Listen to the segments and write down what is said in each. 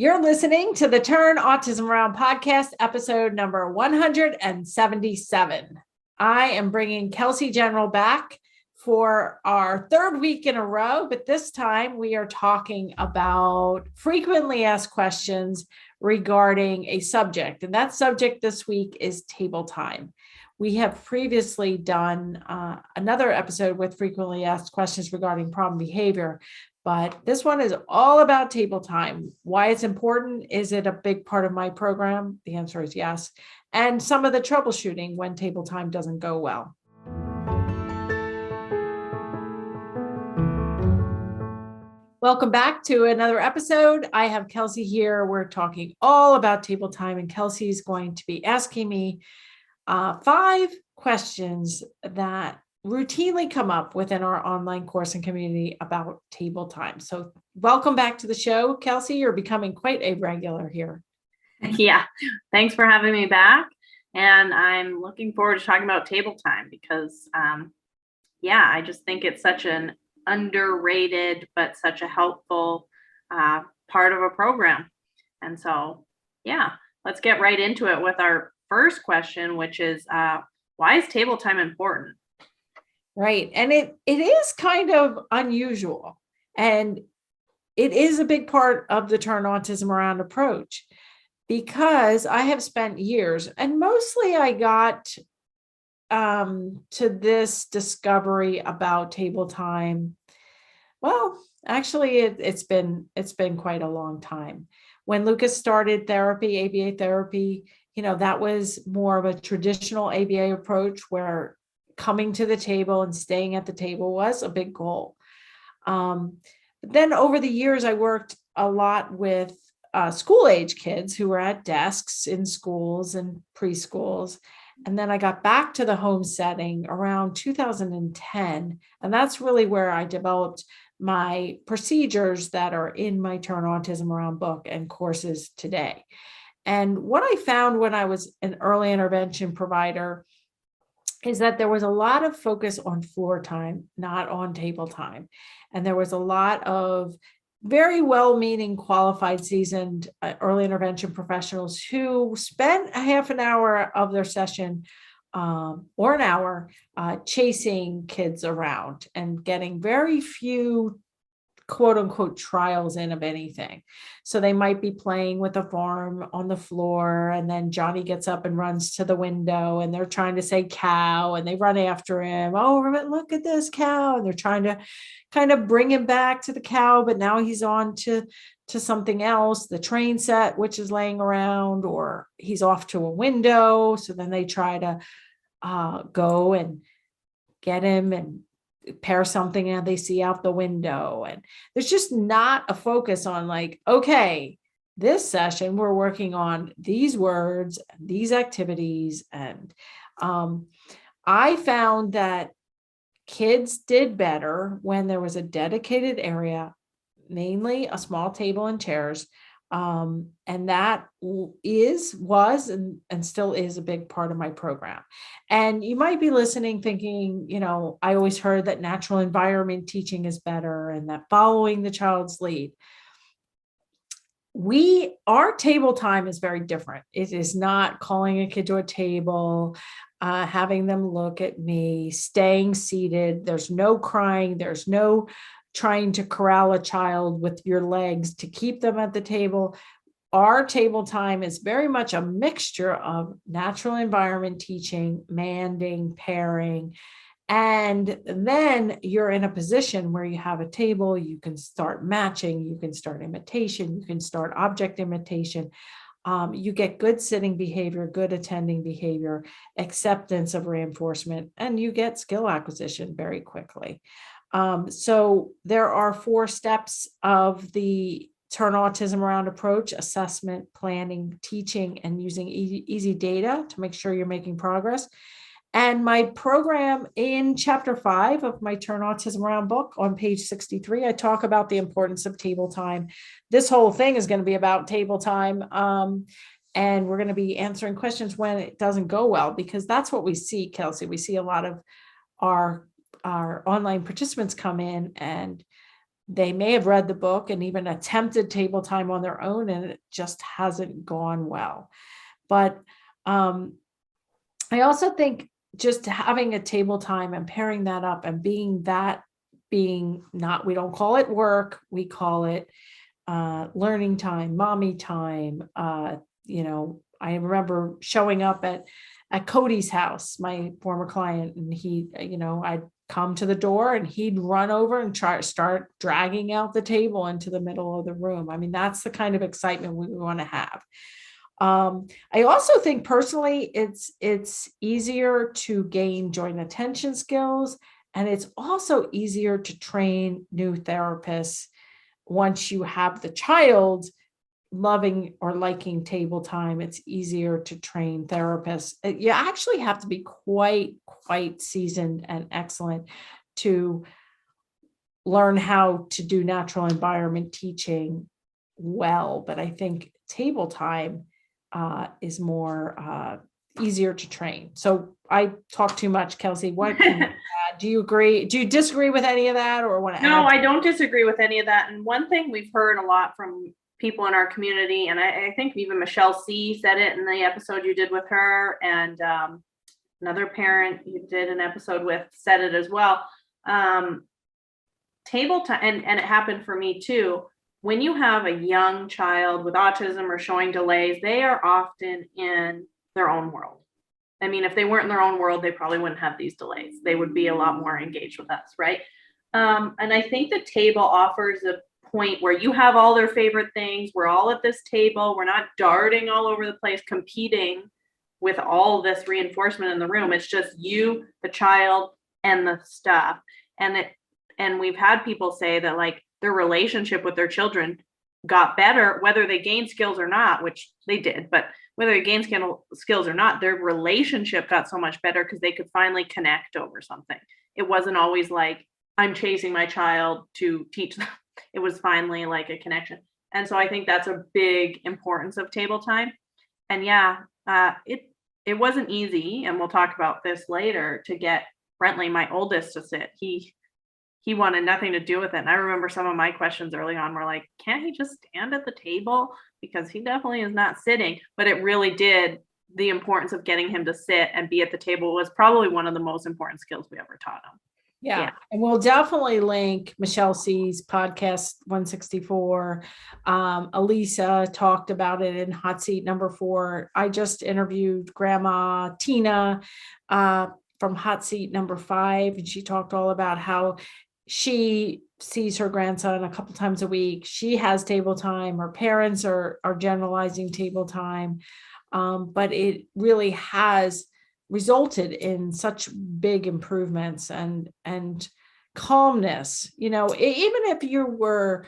You're listening to the Turn Autism Around podcast, episode number 177. I am bringing Kelsey General back for our third week in a row, but this time we are talking about frequently asked questions regarding a subject. And that subject this week is table time. We have previously done another episode with frequently asked questions regarding problem behavior. But this one is all about table time. Why it's important. Is it a big part of my program? The answer is yes. And some of the troubleshooting when table time doesn't go well. Welcome back to another episode. I have Kelsey here. We're talking all about table time, and Kelsey's going to be asking me 5 questions that routinely come up within our online course and community about table time. So welcome back to the show, Kelsey. You're becoming quite a regular here. Yeah, thanks for having me back. And I'm looking forward to talking about table time because, I just think it's such an underrated, but such a helpful part of a program. And so, let's get right into it with our first question, which is, why is table time important? Right. And it is kind of unusual. And it is a big part of the Turn Autism Around approach, because I have spent years, and mostly I got to this discovery about table time. Well, actually, it's been quite a long time. When Lucas started therapy, ABA therapy, that was more of a traditional ABA approach where coming to the table and staying at the table was a big goal. But then over the years, I worked a lot with school age kids who were at desks in schools and preschools. And then I got back to the home setting around 2010. And that's really where I developed my procedures that are in my Turn Autism Around book and courses today. And what I found when I was an early intervention provider is that there was a lot of focus on floor time, not on table time. And there was a lot of very well-meaning, qualified, seasoned early intervention professionals who spent a half an hour of their session or an hour chasing kids around and getting very few quote unquote trials in of anything. So they might be playing with a farm on the floor, and then Johnny gets up and runs to the window and they're trying to say cow and they run after him. Oh, look at this cow. And they're trying to kind of bring him back to the cow, but now he's on to something else, the train set, which is laying around, or he's off to a window. So then they try to go and get him and pair something and they see out the window. And there's just not a focus on like, okay, this session, we're working on these words, these activities. And I found that kids did better when there was a dedicated area, mainly a small table and chairs. And that was and still is a big part of my program. And you might be listening thinking, I always heard that natural environment teaching is better and that following the child's lead. Our table time is very different. It is not calling a kid to a table, having them look at me, staying seated. There's no crying. There's no trying to corral a child with your legs to keep them at the table. Our table time is very much a mixture of natural environment teaching, manding, pairing. And then you're in a position where you have a table, you can start matching, you can start imitation, you can start object imitation. You get good sitting behavior, good attending behavior, acceptance of reinforcement, and you get skill acquisition very quickly. So there are 4 steps of the Turn Autism Around approach: assessment, planning, teaching, and using easy data to make sure you're making progress. And my program in chapter 5 of my Turn Autism Around book on page 63, I talk about the importance of table time. This whole thing is going to be about table time. And we're going to be answering questions when it doesn't go well, because that's what we see, Kelsey. We see a lot of our online participants come in and they may have read the book and even attempted table time on their own, and it just hasn't gone well. But I also think just having a table time and pairing that up and being not, we don't call it work, we call it learning time, mommy time. I remember showing up at Cody's house, my former client, and I'd come to the door and he'd run over and start dragging out the table into the middle of the room. I mean, that's the kind of excitement we want to have. I also think personally, it's easier to gain joint attention skills, and it's also easier to train new therapists once you have the child loving or liking table time. It's easier to train therapists. You actually have to be quite seasoned and excellent to learn how to do natural environment teaching well. But I think table time is more easier to train. So I talk too much, Kelsey. What can you add? Do you agree? Do you disagree with any of that, or want to add? No, I don't disagree with any of that. And one thing we've heard a lot from people in our community, and I think even Michelle C said it in the episode you did with her, and another parent you did an episode with said it as well. Table time, and it happened for me too. When you have a young child with autism or showing delays, they are often in their own world. I mean, if they weren't in their own world, they probably wouldn't have these delays. They would be a lot more engaged with us, right? And I think the table offers a point where you have all their favorite things. We're all at this table. We're not darting all over the place, competing with all this reinforcement in the room. It's just you, the child, and the stuff. And we've had people say that like their relationship with their children got better, whether they gained skills or not, which they did, but whether they gained skills or not, their relationship got so much better because they could finally connect over something. It wasn't always like, I'm chasing my child to teach them. It was finally like a connection. And so I think that's a big importance of table time. And yeah, it wasn't easy, and we'll talk about this later, to get Brentley, my oldest, to sit. He wanted nothing to do with it. And I remember some of my questions early on were like, can't he just stand at the table? Because he definitely is not sitting. But it really did. The importance of getting him to sit and be at the table was probably one of the most important skills we ever taught him. Yeah. And we'll definitely link Michelle C's podcast 164. Elisa talked about it in Hot Seat number 4. I just interviewed Grandma Tina from Hot Seat number 5, and she talked all about how she sees her grandson a couple times a week. She has table time. Her parents are generalizing table time. But it really has resulted in such big improvements and calmness. Even if you were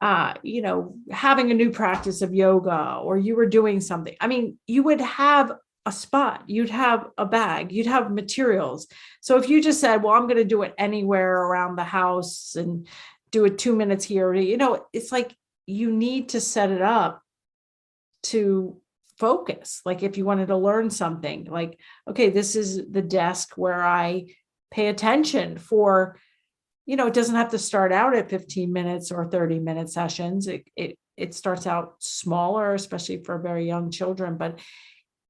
having a new practice of yoga, or you were doing something, I mean, you would have a spot, you'd have a bag, you'd have materials. So if you just said, well, I'm going to do it anywhere around the house and do it 2 minutes here, it's like you need to set it up to focus. Like if you wanted to learn something, like, okay, this is the desk where I pay attention for, it doesn't have to start out at 15 minutes or 30-minute sessions. It starts out smaller, especially for very young children, but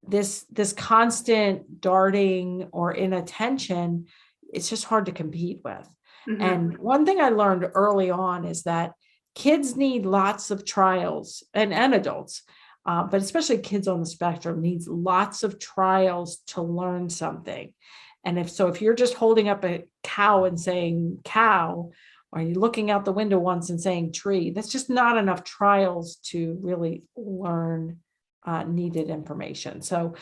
this constant darting or inattention, it's just hard to compete with. Mm-hmm. And one thing I learned early on is that kids need lots of trials, and adults, but especially kids on the spectrum, needs lots of trials to learn something. And if you're just holding up a cow and saying cow, or you're looking out the window once and saying tree, that's just not enough trials to really learn needed information. So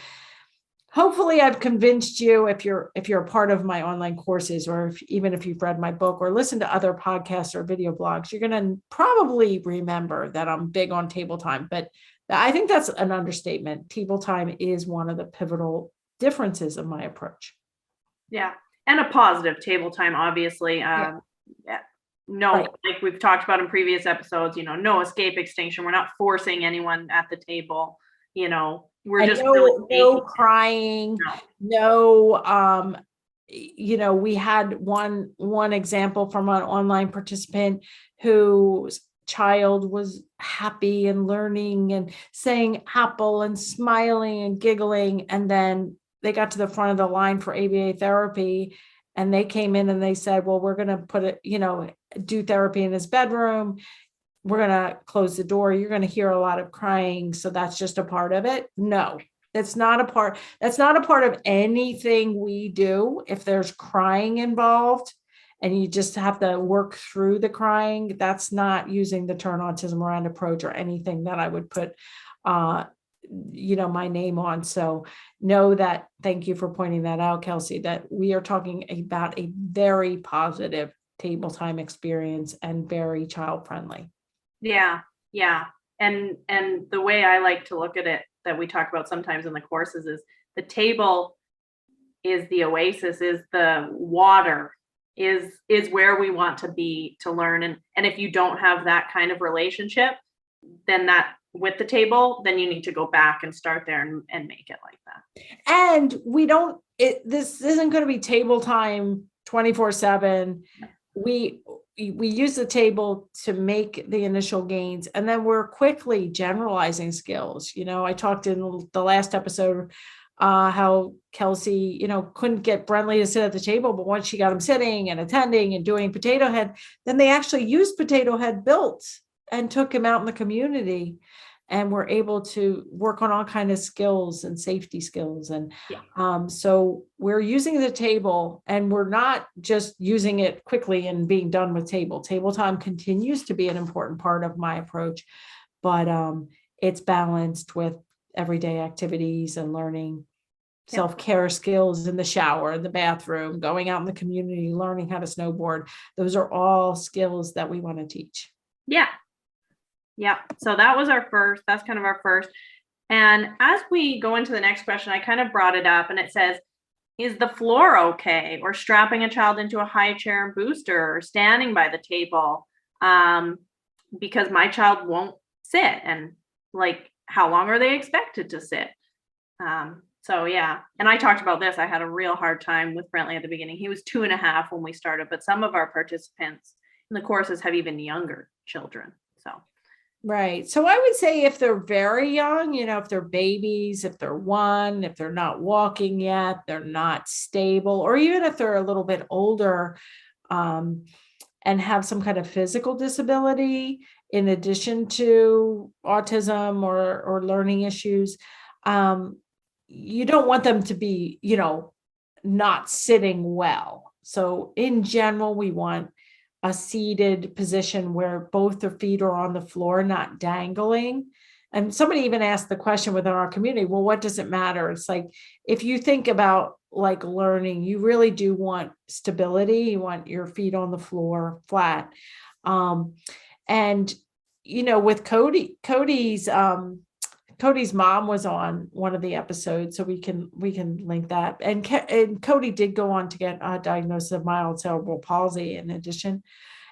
hopefully I've convinced you, if you're a part of my online courses, or even if you've read my book or listened to other podcasts or video blogs, you're going to probably remember that I'm big on table time. But I think that's an understatement. Table time is one of the pivotal differences of my approach. Yeah. And a positive table time, obviously. No, right. Like we've talked about in previous episodes, no escape extinction. We're not forcing anyone at the table. We're just no crying, no we had one example from an online participant whose child was happy and learning and saying apple and smiling and giggling. And then they got to the front of the line for ABA therapy, and they came in and they said, well, we're going to put it, do therapy in his bedroom. We're going to close the door. You're going to hear a lot of crying. So that's just a part of it. No, that's not a part of anything we do. If there's crying involved and you just have to work through the crying, that's not using the Turn Autism Around approach or anything that I would put, my name on. So know that. Thank you for pointing that out, Kelsey, that we are talking about a very positive table time experience and very child friendly. Yeah. Yeah. And the way I like to look at it that we talk about sometimes in the courses is the table is the oasis, is the water, is where we want to be to learn. And if you don't have that kind of relationship, then that with the table, then you need to go back and start there and make it like that. And this isn't going to be table time 24/7. We use the table to make the initial gains, and then we're quickly generalizing skills. I talked in the last episode how Kelsey, couldn't get Brentley to sit at the table, but once she got him sitting and attending and doing potato head, then they actually used potato head built and took him out in the community, and we're able to work on all kinds of skills and safety skills. And so we're using the table, and we're not just using it quickly and being done with table. Table time continues to be an important part of my approach, but it's balanced with everyday activities and learning self-care skills in the shower, in the bathroom, going out in the community, learning how to snowboard. Those are all skills that we want to teach. Yeah. Yeah. So that's kind of our first. And as we go into the next question, I kind of brought it up, and it says, is the floor okay? Or strapping a child into a high chair and booster, or standing by the table, because my child won't sit, and like, how long are they expected to sit? So yeah. And I talked about this. I had a real hard time with Brentley at the beginning. He was 2.5 when we started, but some of our participants in the courses have even younger children. So right. So I would say if they're very young, if they're babies, if they're 1, if they're not walking yet, they're not stable, or even if they're a little bit older, and have some kind of physical disability in addition to autism or learning issues, you don't want them to be, not sitting well. So in general, we want a seated position where both their feet are on the floor, not dangling. And somebody even asked the question within our community, well, what does it matter? It's like, if you think about like learning, you really do want stability. You want your feet on the floor flat. And, with Cody's mom was on one of the episodes, so we can link that. And Cody did go on to get a diagnosis of mild cerebral palsy in addition,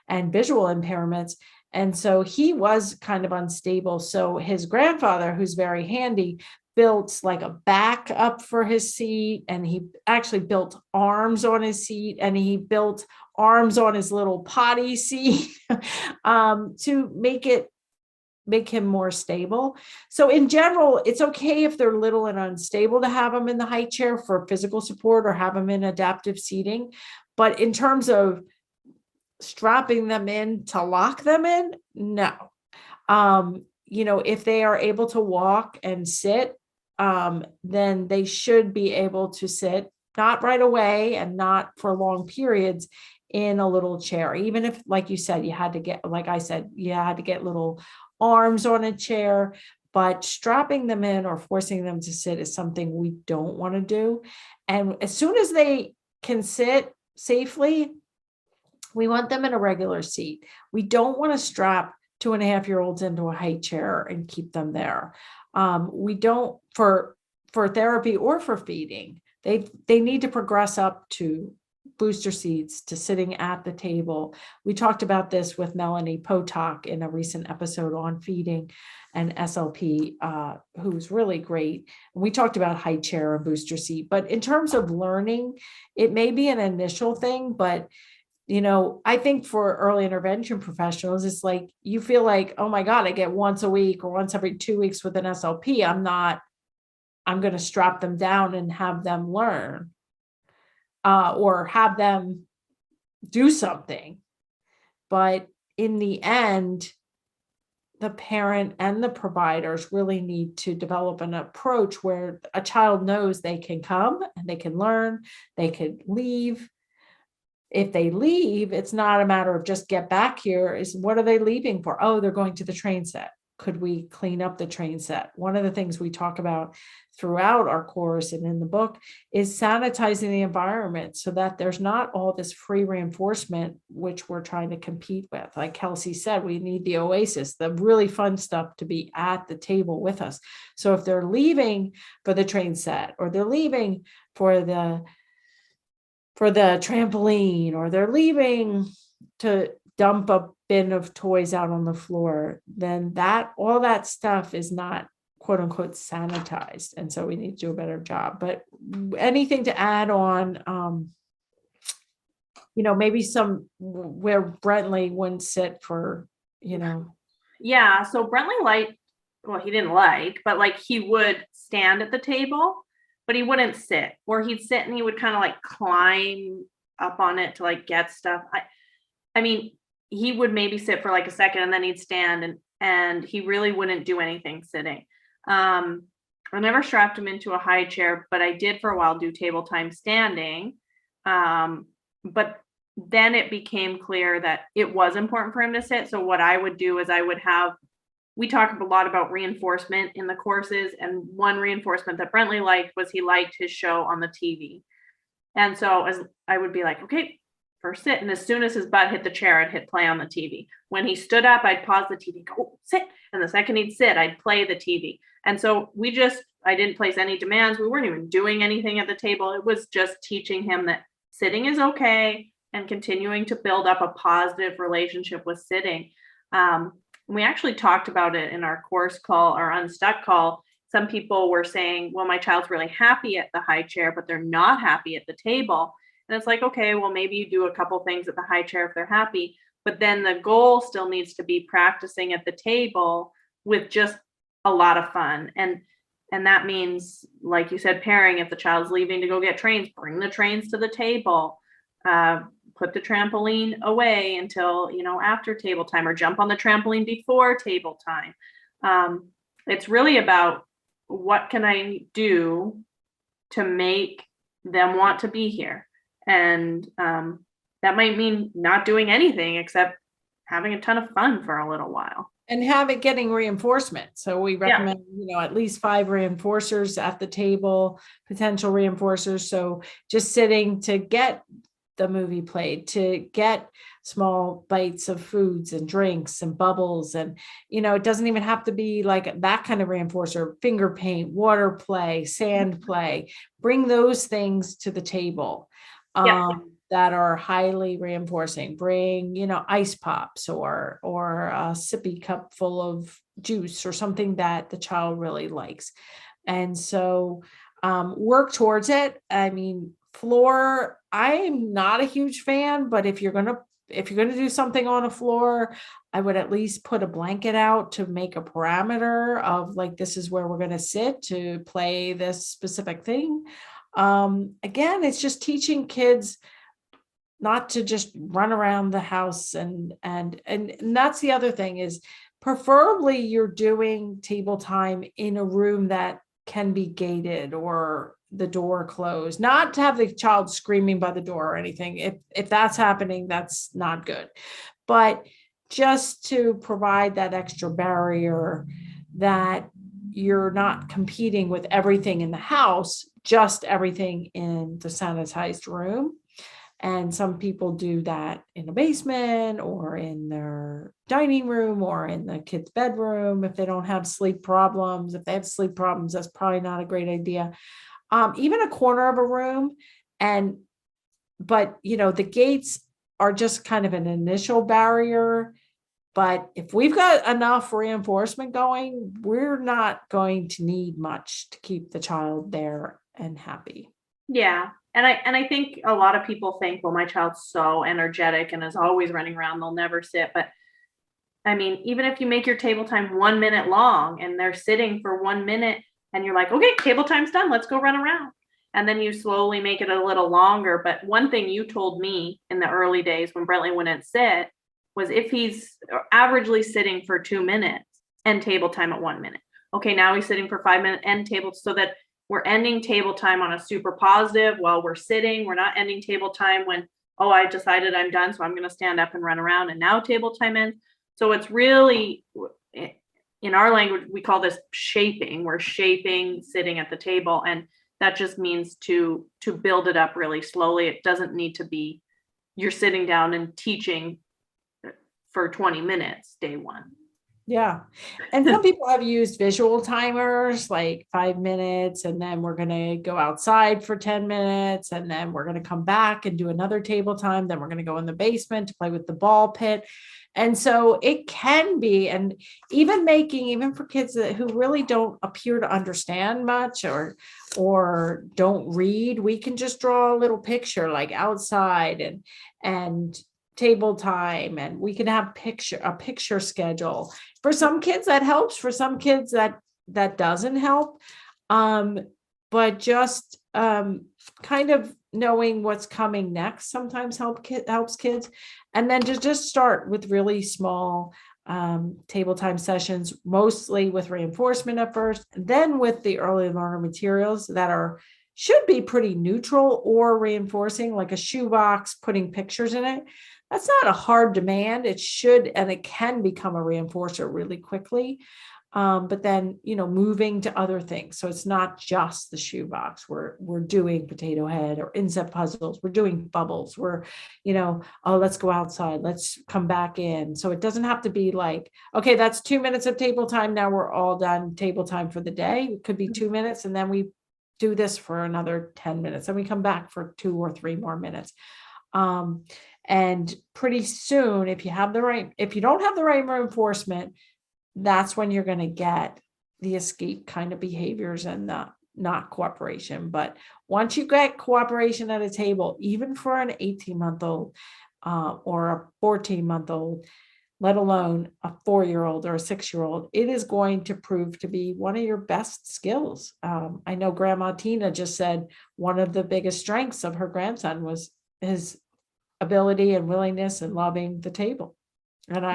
and visual impairments. And so he was kind of unstable. So his grandfather, who's very handy, built like a back up for his seat, and he actually built arms on his seat, and he built arms on his little potty seat to make him more stable. So in general, it's okay if they're little and unstable to have them in the high chair for physical support, or have them in adaptive seating. But in terms of strapping them in to lock them in, no. If they are able to walk and sit, then they should be able to sit, not right away and not for long periods, in a little chair. Even if, like you said, you had to get little arms on a chair, but strapping them in or forcing them to sit is something we don't want to do. And as soon as they can sit safely, we want them in a regular seat. We don't want to strap 2.5-year-olds into a high chair and keep them there. We don't, for therapy or for feeding, they need to progress up to booster seats to sitting at the table. We talked about this with Melanie Potok in a recent episode on feeding and SLP, who's really great. And we talked about high chair and booster seat, but in terms of learning, it may be an initial thing, but I think for early intervention professionals, it's like, you feel like, oh my God, I get once a week or once every 2 weeks with an SLP. I'm going to strap them down and have them learn, or have them do something. But in the end, the parent and the providers really need to develop an approach where a child knows they can come and they can learn, they could leave. If they leave, it's not a matter of just get back here. Is what are they leaving for? Oh, they're going to the train set. Could we clean up the train set? One of the things we talk about throughout our course and in the book is sanitizing the environment so that there's not all this free reinforcement, which we're trying to compete with. Like Kelsey said, we need the oasis, the really fun stuff to be at the table with us. So if they're leaving for the train set, or they're leaving for the trampoline, or they're leaving to dump a bin of toys out on the floor, then all that stuff is not quote unquote sanitized. And so we need to do a better job. But anything to add on, maybe some where Brentley wouldn't sit for, Yeah. So Brentley he didn't but like he would stand at the table, but he wouldn't sit, or he'd sit and he would kind of like climb up on it to like get stuff. I mean, he would maybe sit for like a second and then he'd stand, and he really wouldn't do anything sitting. I never strapped him into a high chair, but I did for a while do table time standing. But then it became clear that it was important for him to sit. So what I would do is we talk a lot about reinforcement in the courses, and one reinforcement that Brentley liked was he liked his show on the TV. And so as I would be like, okay, first sit. And as soon as his butt hit the chair, I'd hit play on the TV. When he stood up, I'd pause the TV, go sit. And the second he'd sit, I'd play the TV. And so I didn't place any demands. We weren't even doing anything at the table. It was just teaching him that sitting is okay and continuing to build up a positive relationship with sitting. We actually talked about it in our course call, our Unstuck call. Some people were saying, well, my child's really happy at the high chair, but they're not happy at the table. And it's like, okay, well, maybe you do a couple things at the high chair if they're happy, but then the goal still needs to be practicing at the table with just a lot of fun. And that means, like you said, pairing. If the child's leaving to go get trains, bring the trains to the table, put the trampoline away until, after table time, or jump on the trampoline before table time. It's really about what can I do to make them want to be here. And that might mean not doing anything except having a ton of fun for a little while. And have it getting reinforcement. So we recommend, at least 5 reinforcers at the table, potential reinforcers. So just sitting to get the movie played, to get small bites of foods and drinks and bubbles. And, it doesn't even have to be like that kind of reinforcer, finger paint, water play, sand play, bring those things to the table. That are highly reinforcing. Bring, ice pops or a sippy cup full of juice or something that the child really likes. And so work towards it. I mean, floor, I'm not a huge fan, but if you're going to do something on a floor, I would at least put a blanket out to make a parameter of like, this is where we're going to sit to play this specific thing. Again, it's just teaching kids not to just run around the house. And that's the other thing is, preferably you're doing table time in a room that can be gated or the door closed, not to have the child screaming by the door or anything. If that's happening, that's not good. But just to provide that extra barrier that you're not competing with everything in the house, just everything in the sanitized room. And some people do that in a basement or in their dining room or in the kid's bedroom if they don't have sleep problems. If they have sleep problems, that's probably not a great idea. Even a corner of a room. And but the gates are just kind of an initial barrier. But if we've got enough reinforcement going, we're not going to need much to keep the child there and happy. Yeah. And I think a lot of people think, well, my child's so energetic and is always running around, they'll never sit. But I mean, even if you make your table time 1 minute long and they're sitting for 1 minute and you're like, okay, table time's done, let's go run around. And then you slowly make it a little longer. But one thing you told me in the early days when Brentley wouldn't sit was if he's averagely sitting for 2 minutes and table time at 1 minute. Okay, now he's sitting for 5 minutes and table, so that we're ending table time on a super positive while we're sitting. We're not ending table time when, oh, I decided I'm done, so I'm going to stand up and run around and now table time ends. So it's really, in our language, we call this shaping. We're shaping sitting at the table. And that just means to build it up really slowly. It doesn't need to be you're sitting down and teaching for 20 minutes day one. Yeah. And some people have used visual timers, like 5 minutes, and then we're going to go outside for 10 minutes, and then we're going to come back and do another table time. Then we're going to go in the basement to play with the ball pit. And so it can be, and even for kids who really don't appear to understand much or don't read, we can just draw a little picture like outside and table time, and we can have a picture schedule. For some kids that helps, for some kids that doesn't help. But just kind of knowing what's coming next sometimes helps kids. And then to just start with really small table time sessions, mostly with reinforcement at first, then with the early learner materials that should be pretty neutral or reinforcing, like a shoebox, putting pictures in it. That's not a hard demand. It should, and it can become a reinforcer really quickly. But then, moving to other things. So it's not just the shoebox. We're doing potato head or insect puzzles. We're doing bubbles. We're, oh, let's go outside. Let's come back in. So it doesn't have to be like, okay, that's 2 minutes of table time. Now we're all done table time for the day. It could be 2 minutes. And then we do this for another 10 minutes. And we come back for 2 or 3 more minutes. And pretty soon, if you don't have the right reinforcement, that's when you're going to get the escape kind of behaviors and the not cooperation. But once you get cooperation at a table, even for an 18-month-old or a 14-month-old, let alone a 4-year-old or a 6-year-old, it is going to prove to be one of your best skills. I know Grandma Tina just said one of the biggest strengths of her grandson was his ability and willingness and loving the table. And and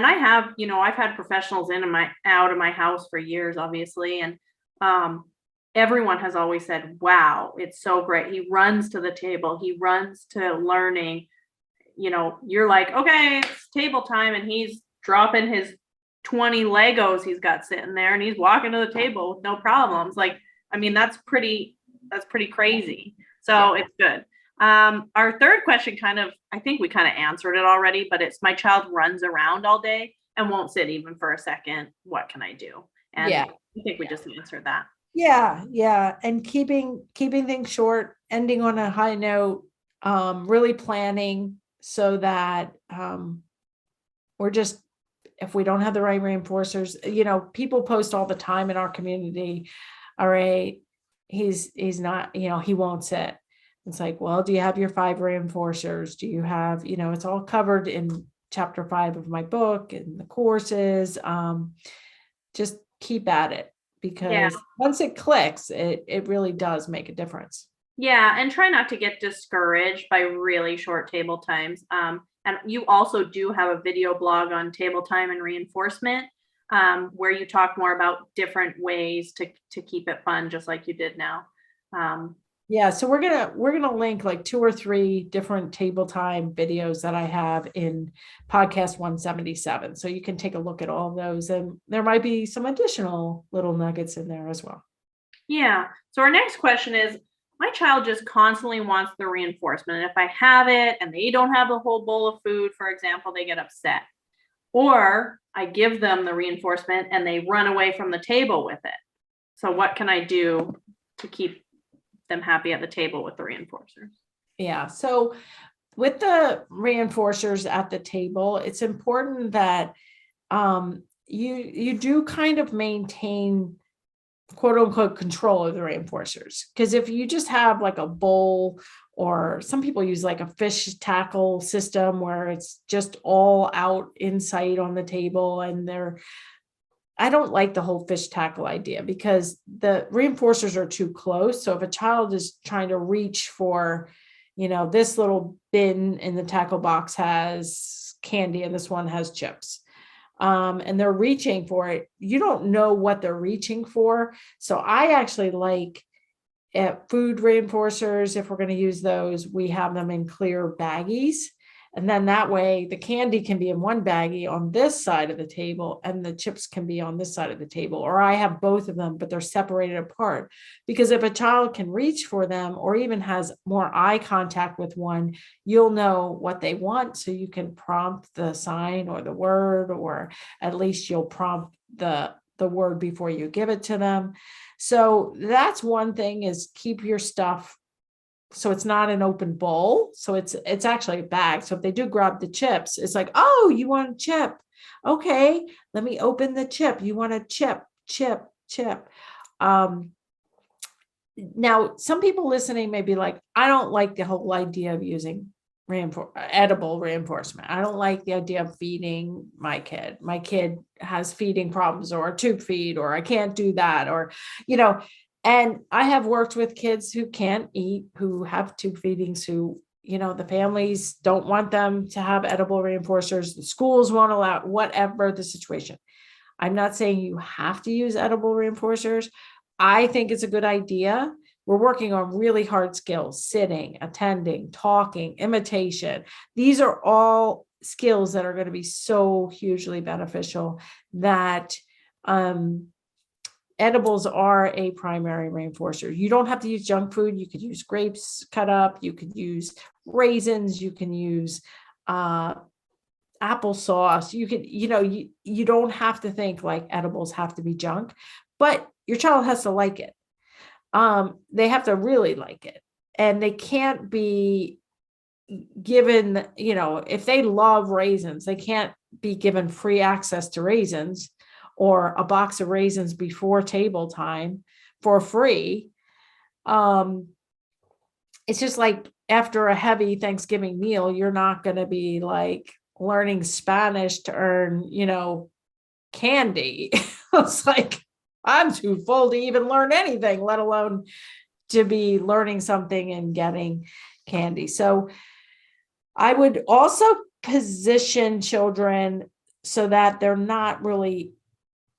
I have, I've had professionals in and out of my house for years, obviously. And everyone has always said, wow, it's so great. He runs to the table. He runs to learning. You're like, okay, it's table time. And he's dropping his 20 Legos he's got sitting there and he's walking to the table with no problems. Like, I mean, that's pretty crazy. So It's good. Our third question I think we kind of answered it already, but it's my child runs around all day and won't sit even for a second. What can I do? And I think we just answered that. Yeah. And keeping things short, ending on a high note, really planning so that we're just, if we don't have the right reinforcers, people post all the time in our community, all right, he's not, he won't sit. It's like, well, do you have your 5 reinforcers? Do you have, it's all covered in chapter 5 of my book and the courses. Just keep at it, because once it clicks, it really does make a difference. Yeah. And try not to get discouraged by really short table times. And you also do have a video blog on table time and reinforcement, where you talk more about different ways to keep it fun, just like you did now. Yeah, so we're gonna link like 2 or 3 different table time videos that I have in podcast 177. So you can take a look at all of those, and there might be some additional little nuggets in there as well. Yeah. So our next question is, my child just constantly wants the reinforcement. And if I have it and they don't have the whole bowl of food, for example, they get upset. Or I give them the reinforcement and they run away from the table with it. So what can I do to keep them happy at the table with the reinforcers. Yeah. So with the reinforcers at the table, it's important that you do kind of maintain quote unquote control of the reinforcers. Because if you just have like a bowl, or some people use like a fish tackle system where it's just all out in sight on the table, and I don't like the whole fish tackle idea because the reinforcers are too close. So if a child is trying to reach for, this little bin in the tackle box has candy and this one has chips, and they're reaching for it, you don't know what they're reaching for. So I actually like food reinforcers. If we're going to use those, we have them in clear baggies. And then that way the candy can be in one baggie on this side of the table and the chips can be on this side of the table. Or I have both of them, but they're separated apart. Because if a child can reach for them or even has more eye contact with one, you'll know what they want. So you can prompt the sign or the word, or at least you'll prompt the word before you give it to them. So that's one thing, is keep your stuff so it's not an open bowl. So it's actually a bag. So if they do grab the chips, it's like, oh, you want a chip? Okay, let me open the chip. You want a chip. Now, some people listening may be like, I don't like the whole idea of using edible reinforcement. I don't like the idea of feeding my kid. My kid has feeding problems or a tube feed, or I can't do that, or, and I have worked with kids who can't eat, who have tube feedings, who, the families don't want them to have edible reinforcers. The schools won't allow, whatever the situation. I'm not saying you have to use edible reinforcers. I think it's a good idea. We're working on really hard skills: sitting, attending, talking, imitation. These are all skills that are going to be so hugely beneficial that edibles are a primary reinforcer. You don't have to use junk food. You could use grapes cut up. You could use raisins. You can use applesauce. You could, you don't have to think like edibles have to be junk, but your child has to like it. They have to really like it, and they can't be given, if they love raisins, they can't be given free access to raisins or a box of raisins before table time for free. It's just like after a heavy Thanksgiving meal, you're not going to be like learning Spanish to earn, candy. It's like, I'm too full to even learn anything, let alone to be learning something and getting candy. So I would also position children so that they're not really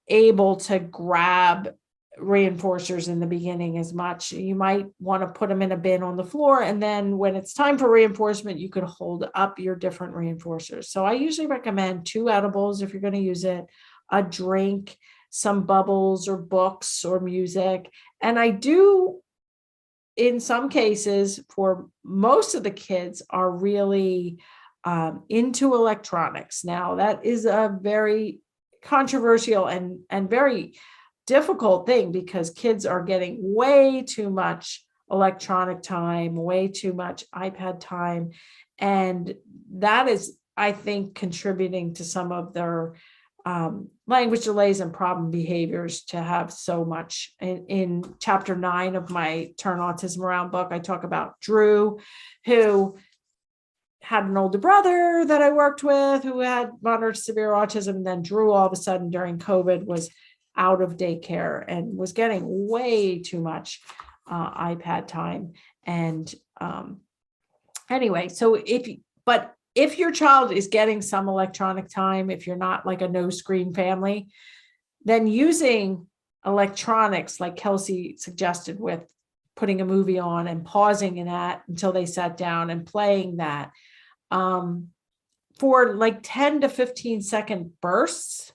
able to grab reinforcers in the beginning as much. You might want to put them in a bin on the floor, and then when it's time for reinforcement, you could hold up your different reinforcers. So I usually recommend 2 edibles if you're going to use it, a drink, some bubbles or books or music. And I do, in some cases, for most of the kids are really into electronics. Now, that is a very controversial and very difficult thing, because kids are getting way too much electronic time, way too much iPad time. And that is, I think, contributing to some of their language delays and problem behaviors to have so much. In chapter 9 of my Turn Autism Around book, I talk about Drew, who had an older brother that I worked with who had moderate to severe autism. And then Drew, all of a sudden during COVID, was out of daycare and was getting way too much iPad time. And anyway, so if your child is getting some electronic time, if you're not like a no screen family, then using electronics like Kelsey suggested, with putting a movie on and pausing in that until they sat down and playing that for like 10 to 15-second bursts,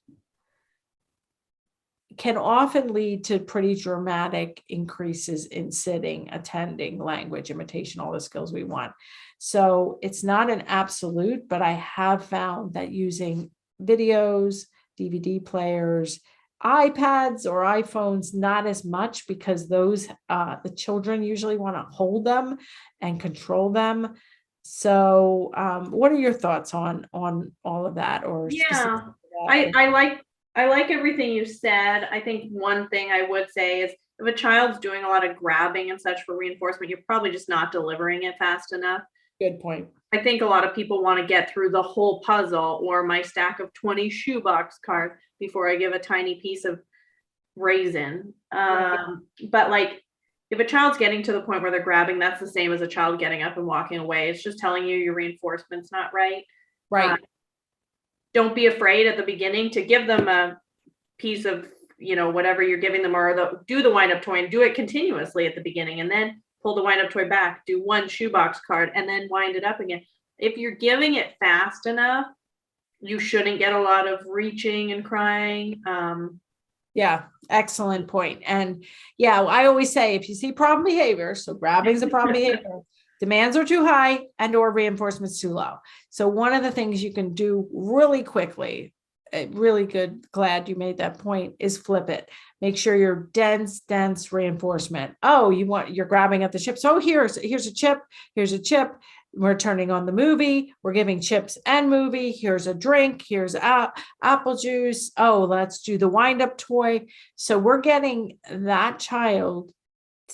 can often lead to pretty dramatic increases in sitting, attending, language, imitation, all the skills we want. So it's not an absolute, but I have found that using videos, DVD players, iPads or iPhones, not as much, because those the children usually want to hold them and control them. So what are your thoughts on all of that, or specific Yeah, to that? I like everything you said. I think one thing I would say is if a child's doing a lot of grabbing and such for reinforcement, you're probably just not delivering it fast enough. Good point. I think a lot of people want to get through the whole puzzle or my stack of 20 shoebox cards before I give a tiny piece of raisin. But like, if a child's getting to the point where they're grabbing, that's the same as a child getting up and walking away. It's just telling you your reinforcement's not right. Right. Don't be afraid at the beginning to give them a piece of, whatever you're giving them, or do the wind up toy and do it continuously at the beginning, and then pull the wind up toy back, do one shoebox card, and then wind it up again. If you're giving it fast enough, you shouldn't get a lot of reaching and crying. Yeah, excellent point. And yeah, I always say, if you see problem behavior, so grabbing is a problem behavior, demands are too high and or reinforcements too low. So one of the things you can do really quickly, really good, glad you made that point, is flip it. Make sure you're dense reinforcement. Oh, you're grabbing at the chips. Oh, here's a chip. Here's a chip. We're turning on the movie. We're giving chips and movie. Here's a drink. Here's apple juice. Oh, let's do the wind up toy. So we're getting that child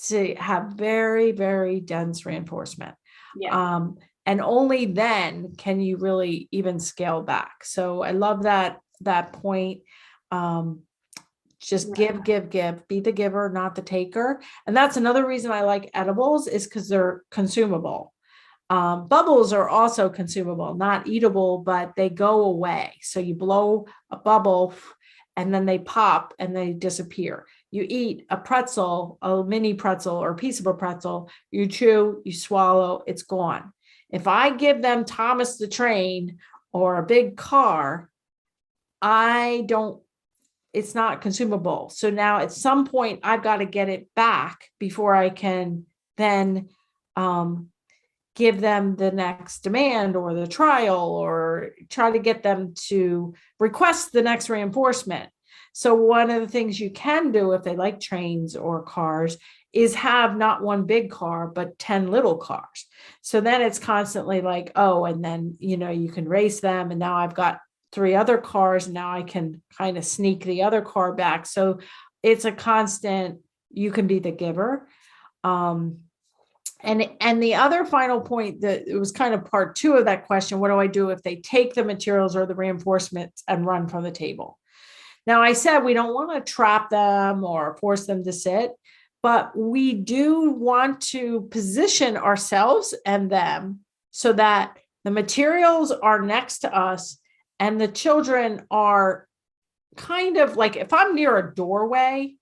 to have very, very dense reinforcement. Yeah. And only then can you really even scale back. So I love that point. Just give, be the giver, not the taker. And that's another reason I like edibles, is because they're consumable. Bubbles are also consumable, not eatable, but they go away. So you blow a bubble and then they pop and they disappear. You eat a pretzel, a mini pretzel or a piece of a pretzel, you chew, you swallow, it's gone. If I give them Thomas the Train or a big car, it's not consumable. So now at some point I've got to get it back before I can then give them the next demand or the trial, or try to get them to request the next reinforcement. So one of the things you can do if they like trains or cars is have not one big car, but 10 little cars. So then it's constantly like, oh, and then, you can race them. And now I've got 3 other cars. And now I can kind of sneak the other car back. So it's a constant, you can be the giver. And the other final point, that it was kind of part 2 of that question, what do I do if they take the materials or the reinforcements and run from the table? Now, I said we don't want to trap them or force them to sit, but we do want to position ourselves and them so that the materials are next to us and the children are kind of like, if I'm near a doorway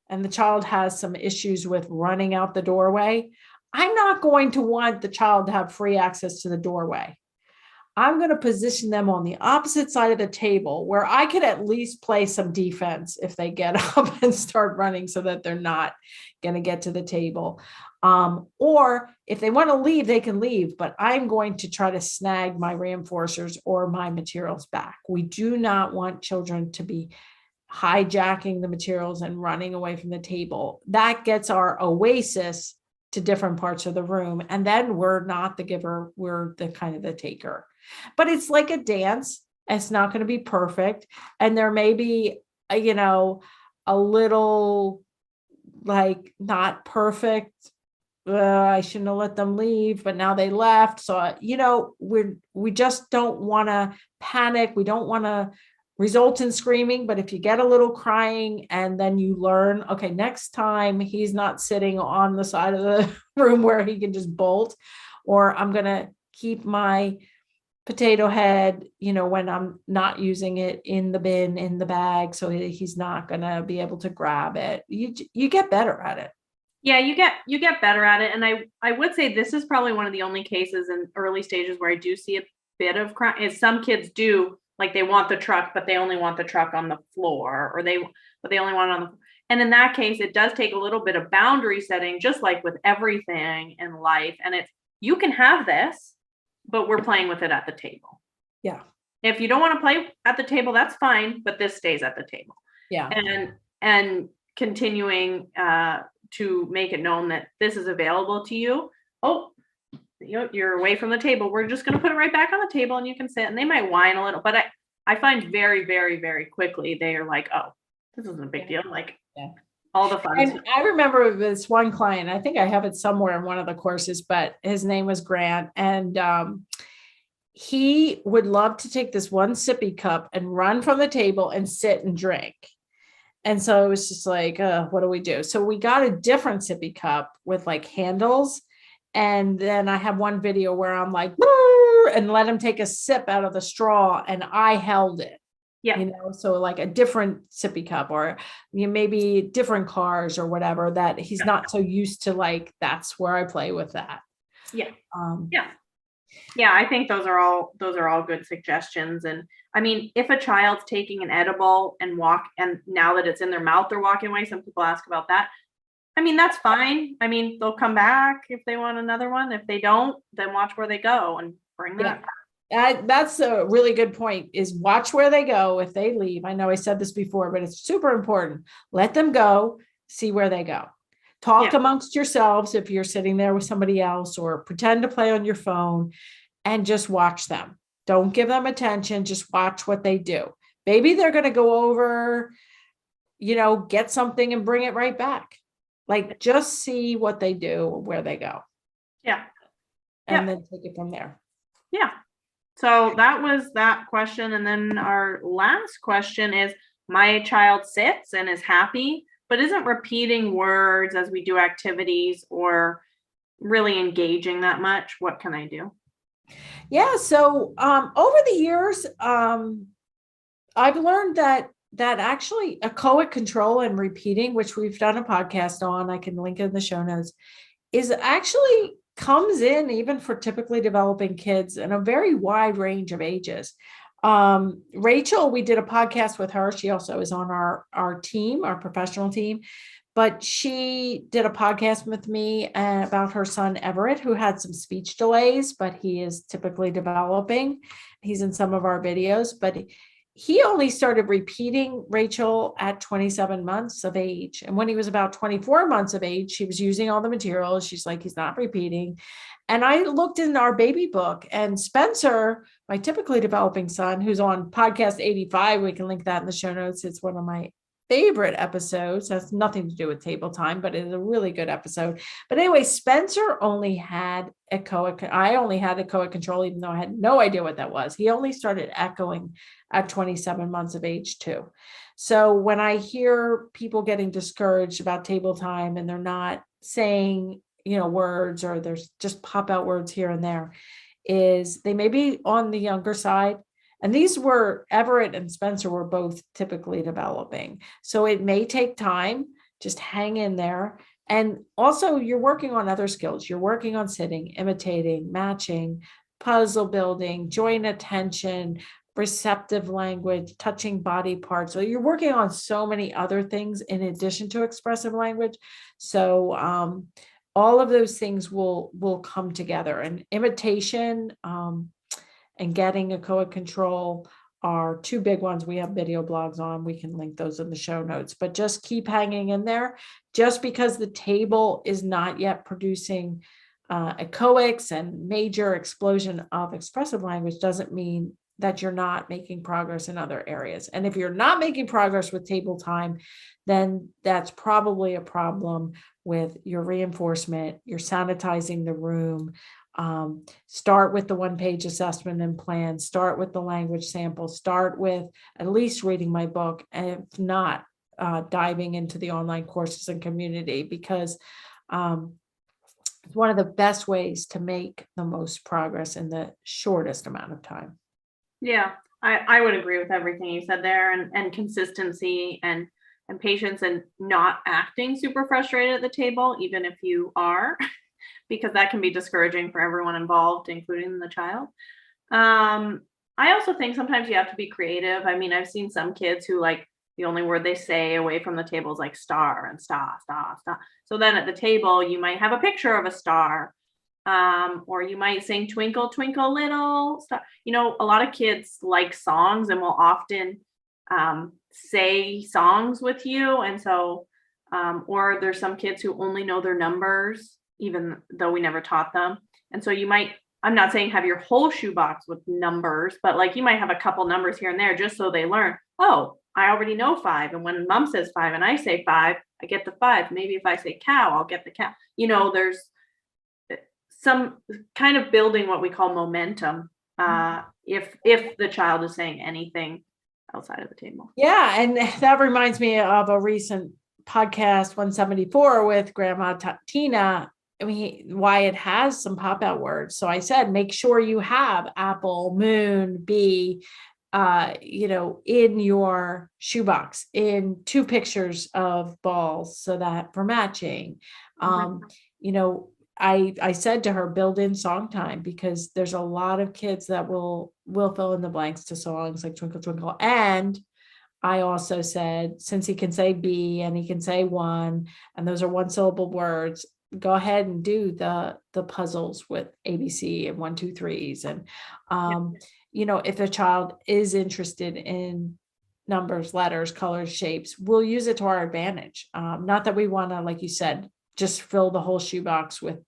and the child has some issues with running out the doorway, I'm not going to want the child to have free access to the doorway. I'm going to position them on the opposite side of the table where I could at least play some defense if they get up and start running, so that they're not going to get to the table. Or if they want to leave, they can leave, but I'm going to try to snag my reinforcers or my materials back. We do not want children to be hijacking the materials and running away from the table. That gets our oasis to different parts of the room. And then we're not the giver, we're the kind of the taker. But it's like a dance. It's not going to be perfect. And there may be, a little like not perfect. I shouldn't have let them leave, but now they left. So, we just don't want to panic. We don't want to result in screaming, but if you get a little crying and then you learn, okay, next time he's not sitting on the side of the room where he can just bolt, or I'm going to keep my potato head, when I'm not using it, in the bin, in the bag, so he's not going to be able to grab it. You get better at it. Yeah, you get better at it. And I would say this is probably one of the only cases in early stages where I do see a bit of crime. Is some kids do, like, they want the truck, but they only want the truck on the floor, or they only want it on the floor. And in that case, it does take a little bit of boundary setting, just like with everything in life. And it's, you can have this, but we're playing with it at the table. Yeah. If you don't want to play at the table, that's fine, but this stays at the table. Yeah. and continuing to make it known that this is available to you. Oh, you're away from the table. We're just going to put it right back on the table and you can sit. And they might whine a little, but I find very, very, very quickly they are like, oh, this isn't a big deal. Like all the fun. And I remember this one client, I think I have it somewhere in one of the courses, but his name was Grant. And he would love to take this one sippy cup and run from the table and sit and drink. And so it was just like, what do we do? So we got a different sippy cup with like handles. And then I have one video where I'm like, and let him take a sip out of the straw and I held it. Yeah. So like a different sippy cup or maybe different cars or whatever that he's not so used to, like, that's where I play with that. Yeah. Yeah. I think those are all good suggestions. And I mean, if a child's taking an edible and now that it's in their mouth, they're walking away. Some people ask about that. I mean, that's fine. I mean, they'll come back if they want another one. If they don't, then watch where they go and bring that back. That's a really good point, is watch where they go. If they leave, I know I said this before, but it's super important. Let them go, see where they go. Talk amongst yourselves if you're sitting there with somebody else, or pretend to play on your phone and just watch them. Don't give them attention. Just watch what they do. Maybe they're going to go over, get something and bring it right back. Like, just see what they do, where they go. Yeah. And then take it from there. Yeah. So that was that question. And then our last question is, my child sits and is happy, but isn't repeating words as we do activities or really engaging that much. What can I do? Yeah. So over the years, I've learned that actually echoic control and repeating, which we've done a podcast on, I can link in the show notes, is actually comes in even for typically developing kids in a very wide range of ages. Rachel, we did a podcast with her. She also is on our team, our professional team, but she did a podcast with me about her son, Everett, who had some speech delays, but he is typically developing. He's in some of our videos, but he only started repeating, Rachel, at 27 months of age. And when he was about 24 months of age, she was using all the materials. She's like, he's not repeating. And I looked in our baby book, and Spencer, my typically developing son, who's on podcast 85, we can link that in the show notes. It's one of my favorite episodes. It has nothing to do with table time, but it is a really good episode. But anyway, Spencer only had echoic. I only had echoic control, even though I had no idea what that was. He only started echoing at 27 months of age too. So when I hear people getting discouraged about table time and they're not saying, words, or there's just pop out words here and there, is they may be on the younger side. And these were, Everett and Spencer were both typically developing. So it may take time, just hang in there. And also you're working on other skills. You're working on sitting, imitating, matching, puzzle building, joint attention, receptive language, touching body parts. So you're working on so many other things in addition to expressive language. So all of those things will come together, and imitation and getting echoic control are two big ones. We have video blogs on, we can link those in the show notes, but just keep hanging in there. Just because the table is not yet producing echoics and major explosion of expressive language doesn't mean that you're not making progress in other areas. And if you're not making progress with table time, then that's probably a problem with your reinforcement, you're sanitizing the room. Start with the one-page assessment and plan, start with the language sample, start with at least reading my book, and if not, diving into the online courses and community, because it's one of the best ways to make the most progress in the shortest amount of time. Yeah, I would agree with everything you said there, and consistency and patience, and not acting super frustrated at the table, even if you are, because that can be discouraging for everyone involved, including the child. I also think sometimes you have to be creative. I mean, I've seen some kids who, like, the only word they say away from the table is like star and star. So then at the table, you might have a picture of a star. Or you might sing Twinkle, Twinkle, Little Star. A lot of kids like songs and will often say songs with you. And so, or there's some kids who only know their numbers, even though we never taught them. And so you might, I'm not saying have your whole shoebox with numbers, but like you might have a couple numbers here and there just so they learn, oh, I already know 5. And when mom says 5 and I say 5, I get the 5. Maybe if I say cow, I'll get the cow. There's some kind of building what we call momentum. If the child is saying anything outside of the table. Yeah. And that reminds me of a recent podcast 174 with Grandma Tina. I mean, Wyatt has some pop out words. So I said, make sure you have apple, moon, bee, in your shoebox in 2 pictures of balls so that for matching. I said to her, build in song time, because there's a lot of kids that will fill in the blanks to songs like Twinkle Twinkle. And I also said, since he can say B and he can say 1, and those are 1-syllable words, go ahead and do the puzzles with ABC and 1, 2, 3s. And, if a child is interested in numbers, letters, colors, shapes, we'll use it to our advantage. Not that we want to, like you said, just fill the whole shoebox with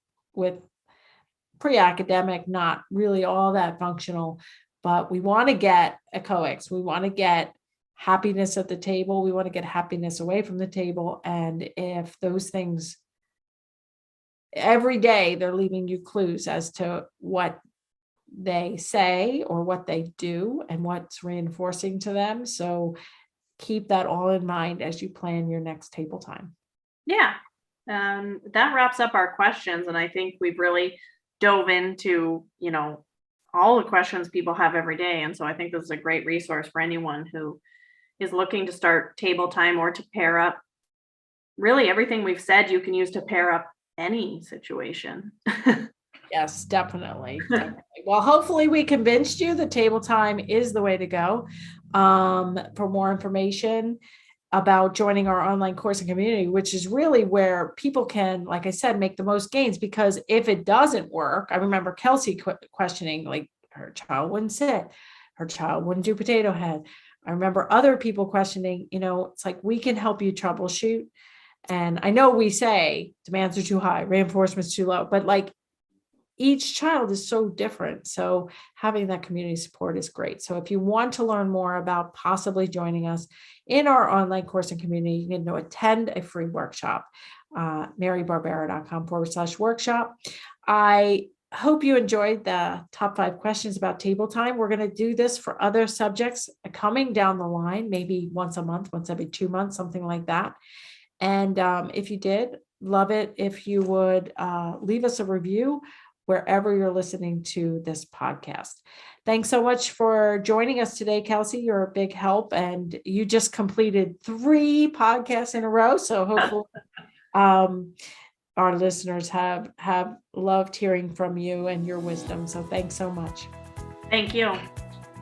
pre-academic, not really all that functional, but we want to get echoics. We want to get happiness at the table. We want to get happiness away from the table. And if those things every day, they're leaving you clues as to what they say or what they do and what's reinforcing to them. So keep that all in mind as you plan your next table time. Yeah. That wraps up our questions. And I think we've really dove into, all the questions people have every day. And so I think this is a great resource for anyone who is looking to start table time or to pair up. Really, everything we've said, you can use to pair up any situation. Yes, definitely. Well, hopefully we convinced you that table time is the way to go. For more information about joining our online course and community, which is really where people can, like I said, make the most gains, because if it doesn't work, I remember Kelsey questioning, like her child wouldn't sit, her child wouldn't do potato head. I remember other people questioning, it's like, we can help you troubleshoot. And I know we say demands are too high, reinforcement's too low, but like each child is so different. So having that community support is great. So if you want to learn more about possibly joining us in our online course and community, you can attend a free workshop, marybarbera.com/workshop. I hope you enjoyed the top 5 questions about table time. We're going to do this for other subjects coming down the line, maybe once a month, once every 2 months, something like that. And if you did, love it if you would leave us a review wherever you're listening to this podcast. Thanks so much for joining us today, Kelsey. You're a big help, and you just completed 3 podcasts in a row. So hopefully our listeners have loved hearing from you and your wisdom. So thanks so much. Thank you.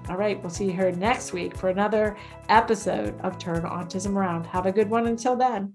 All right. We'll see you here next week for another episode of Turn Autism Around. Have a good one until then.